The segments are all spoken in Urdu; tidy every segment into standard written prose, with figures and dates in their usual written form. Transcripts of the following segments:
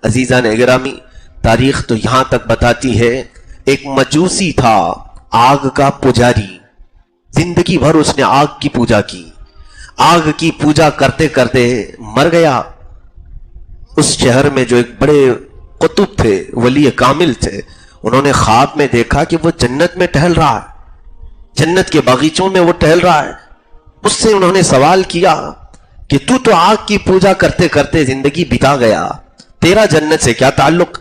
عزیزان گرامی، تاریخ تو یہاں تک بتاتی ہے ایک مجوسی تھا، آگ کا پجاری، زندگی بھر اس نے آگ کی پوجا کی، آگ کی پوجا کرتے کرتے مر گیا۔ اس شہر میں جو ایک بڑے قطب تھے، ولی کامل تھے، انہوں نے خواب میں دیکھا کہ وہ جنت میں ٹہل رہا ہے، جنت کے باغیچوں میں وہ ٹہل رہا ہے۔ اس سے انہوں نے سوال کیا کہ تو آگ کی پوجا کرتے کرتے زندگی بتا گیا، تیرا جنت سے کیا تعلق؟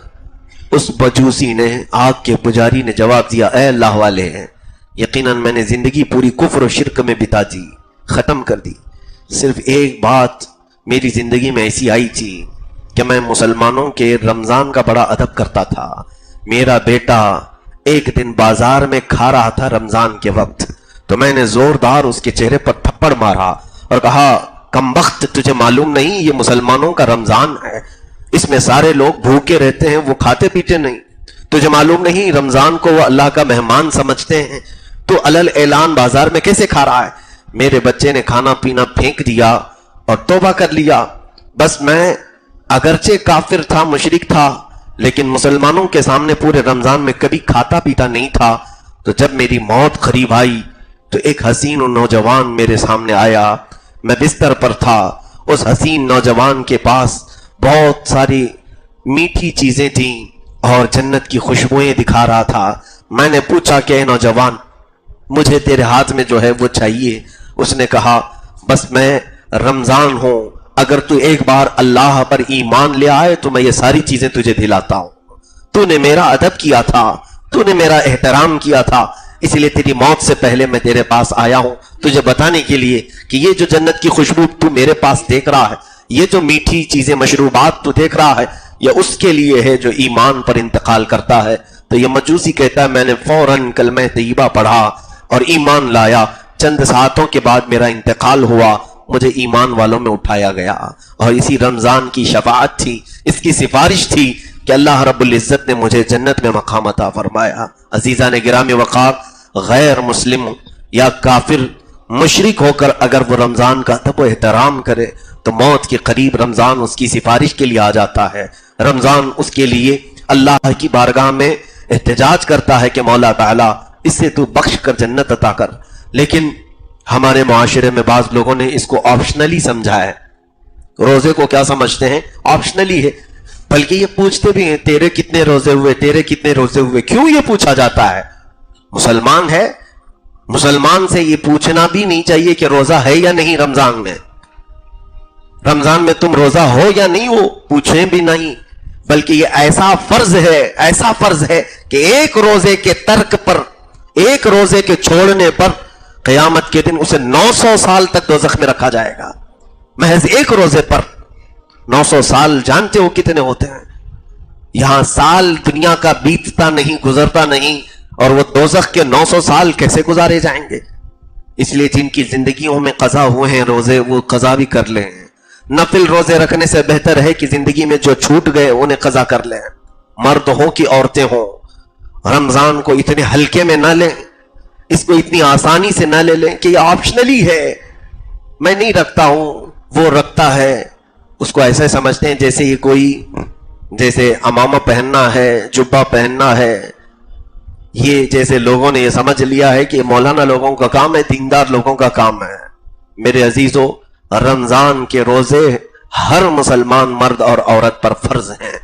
اس مجوسی نے، آگ کے پجاری نے جواب دیا، اے اللہ والے، یقیناً میں نے زندگی پوری کفر و شرک میں بتا دی، ختم کر دی۔ صرف ایک بات میری زندگی میں ایسی آئی تھی کہ میں مسلمانوں کے رمضان کا بڑا ادب کرتا تھا۔ میرا بیٹا ایک دن بازار میں کھا رہا تھا رمضان کے وقت، تو میں نے زوردار اس کے چہرے پر تھپڑ مارا اور کہا، کمبخت، تجھے معلوم نہیں یہ مسلمانوں کا رمضان ہے، اس میں سارے لوگ بھوکے رہتے ہیں، وہ کھاتے پیتے نہیں، تجھے معلوم نہیں رمضان کو وہ اللہ کا مہمان سمجھتے ہیں، تو علل اعلان بازار میں کیسے کھا رہا ہے؟ میرے بچے نے کھانا پینا پھینک دیا اور توبہ کر لیا۔ بس میں اگرچہ کافر تھا، مشرک تھا، لیکن مسلمانوں کے سامنے پورے رمضان میں کبھی کھاتا پیتا نہیں تھا۔ تو جب میری موت قریب آئی تو ایک حسین و نوجوان میرے سامنے آیا، میں بستر پر تھا، اس حسین نوجوان کے پاس بہت ساری میٹھی چیزیں تھیں اور جنت کی خوشبوئیں دکھا رہا تھا۔ میں نے پوچھا کہ اے نوجوان، مجھے تیرے ہاتھ میں جو ہے وہ چاہیے۔ اس نے کہا، بس میں رمضان ہوں، اگر تو ایک بار اللہ پر ایمان لے آئے تو میں یہ ساری چیزیں تجھے دلاتا ہوں۔ تو نے میرا ادب کیا تھا، تو نے میرا احترام کیا تھا، اس لیے تیری موت سے پہلے میں تیرے پاس آیا ہوں تجھے بتانے کے لیے کہ یہ جو جنت کی خوشبو تو میرے پاس دیکھ رہا ہے، یہ جو میٹھی چیزیں، مشروبات تو دیکھ رہا ہے، یہ اس کے لیے ہے جو ایمان پر انتقال کرتا ہے۔ تو یہ مجوسی کہتا ہے، میں نے فوراً کلمہ طیبہ پڑھا اور ایمان لایا، چند ساعتوں کے بعد میرا انتقال ہوا، مجھے ایمان والوں میں اٹھایا گیا، اور اسی رمضان کی شفاعت تھی، اس کی سفارش تھی کہ اللہ رب العزت نے مجھے جنت میں مقام عطا فرمایا۔ عزیزان گرامی وقار، غیر مسلم یا کافر مشرک ہو کر اگر وہ رمضان کا ادب و احترام کرے تو موت کے قریب رمضان اس کی سفارش کے لیے آ جاتا ہے، رمضان اس کے لیے اللہ کی بارگاہ میں احتجاج کرتا ہے کہ مولا تعالیٰ اس سے تو بخش کر جنت عطا کر۔ لیکن ہمارے معاشرے میں بعض لوگوں نے اس کو آپشنلی سمجھا ہے، روزے کو کیا سمجھتے ہیں؟ آپشنلی ہے، بلکہ یہ پوچھتے بھی ہیں تیرے کتنے روزے ہوئے، تیرے کتنے روزے ہوئے۔ کیوں یہ پوچھا جاتا ہے؟ مسلمان ہے، مسلمان سے یہ پوچھنا بھی نہیں چاہیے کہ روزہ ہے یا نہیں رمضان میں، رمضان میں تم روزہ ہو یا نہیں ہو، پوچھیں بھی نہیں، بلکہ یہ ایسا فرض ہے کہ ایک روزے کے ترک پر، ایک روزے کے چھوڑنے پر قیامت کے دن اسے 900 سال تک دوزخ میں رکھا جائے گا، محض ایک روزے پر۔ 900 سال جانتے ہو کتنے ہوتے ہیں؟ یہاں سال دنیا کا بیتتا نہیں، گزرتا نہیں، اور وہ دوزخ کے 900 سال کیسے گزارے جائیں گے؟ اس لیے جن کی زندگیوں میں قضا ہوئے ہیں روزے، وہ قضا بھی کر لیں۔ نفل روزے رکھنے سے بہتر ہے کہ زندگی میں جو چھوٹ گئے انہیں قضا کر لیں، مرد ہوں کہ عورتیں ہوں۔ رمضان کو اتنے ہلکے میں نہ لیں، اس کو اتنی آسانی سے نہ لے لیں کہ یہ آپشنلی ہے، میں نہیں رکھتا ہوں، وہ رکھتا ہے، اس کو ایسا سمجھتے ہیں جیسے یہ کوئی، جیسے امامہ پہننا ہے، جبہ پہننا ہے، یہ جیسے لوگوں نے یہ سمجھ لیا ہے کہ یہ مولانا لوگوں کا کام ہے، دیندار لوگوں کا کام ہے۔ میرے عزیزو، رمضان کے روزے ہر مسلمان مرد اور عورت پر فرض ہیں،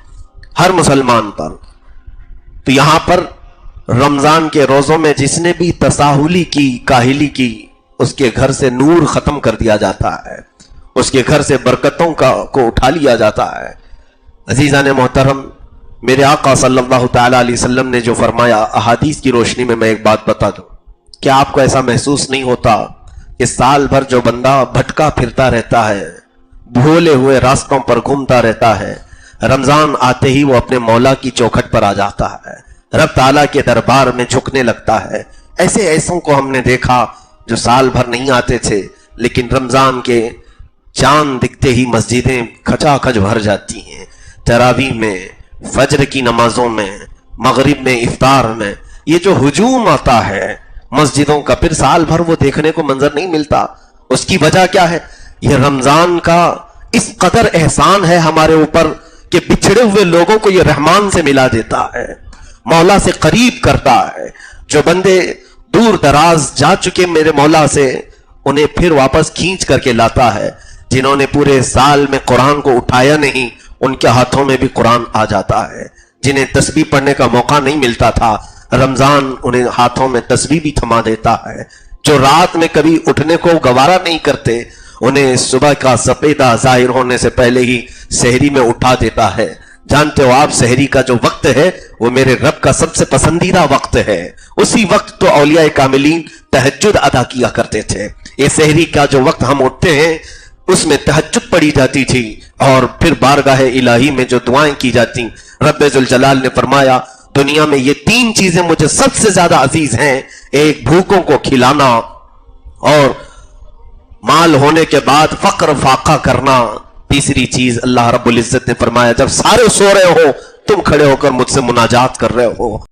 ہر مسلمان پر۔ تو یہاں پر رمضان کے روزوں میں جس نے بھی تساہلی کی، کاہلی کی، اس کے گھر سے نور ختم کر دیا جاتا ہے، اس کے گھر سے برکتوں کو اٹھا لیا جاتا ہے۔ عزیزان محترم، میرے آقا صلی اللہ تعالیٰ علیہ وسلم نے جو فرمایا، احادیث کی روشنی میں ایک بات بتا دوں، کیا آپ کو ایسا محسوس نہیں ہوتا کہ سال بھر جو بندہ بھٹکا پھرتا رہتا ہے، بھولے ہوئے راستوں پر گھومتا رہتا ہے، رمضان آتے ہی وہ اپنے مولا کی چوکھٹ پر آ جاتا ہے، رب تعالیٰ کے دربار میں جھکنے لگتا ہے۔ ایسوں کو ہم نے دیکھا جو سال بھر نہیں آتے تھے، لیکن رمضان کے چاند دکھتے ہی مسجدیں کھچا کھچ بھر جاتی ہیں، تراویح میں، فجر کی نمازوں میں، مغرب میں، افطار میں، یہ جو ہجوم آتا ہے مسجدوں کا، پھر سال بھر وہ دیکھنے کو منظر نہیں ملتا۔ اس کی وجہ کیا ہے؟ یہ رمضان کا اس قدر احسان ہے ہمارے اوپر کہ بچھڑے ہوئے لوگوں کو یہ رحمان سے ملا دیتا ہے، مولا سے قریب کرتا ہے۔ جو بندے دور دراز جا چکے میرے مولا سے، انہیں پھر واپس کھینچ کر کے لاتا ہے۔ جنہوں نے پورے سال میں قرآن کو اٹھایا نہیں، ان کے ہاتھوں میں بھی قرآن آ جاتا ہے۔ جنہیں تسبیح پڑھنے کا موقع نہیں ملتا تھا، رمضان انہیں ہاتھوں میں تسبیح بھی تھما دیتا ہے۔ جو رات میں کبھی اٹھنے کو گوارا نہیں کرتے، انہیں صبح کا سپیدہ ظاہر ہونے سے پہلے ہی سحری میں اٹھا دیتا ہے۔ جانتے ہو آپ سحری کا جو وقت ہے وہ میرے رب کا سب سے پسندیدہ وقت ہے۔ اسی وقت تو اولیاء کاملین تہجد ادا کیا کرتے تھے۔ یہ سحری کا جو وقت ہم اٹھتے ہیں اس میں تہجد پڑھی جاتی تھی، اور پھر بارگاہ الہی میں جو دعائیں کی جاتی۔ رب ذوالجلال نے فرمایا دنیا میں یہ 3 چیزیں مجھے سب سے زیادہ عزیز ہیں، ایک بھوکوں کو کھلانا، اور مال ہونے کے بعد فقر فاقہ کرنا، تیسری چیز اللہ رب العزت نے فرمایا جب سارے سو رہے ہو تم کھڑے ہو کر مجھ سے مناجات کر رہے ہو۔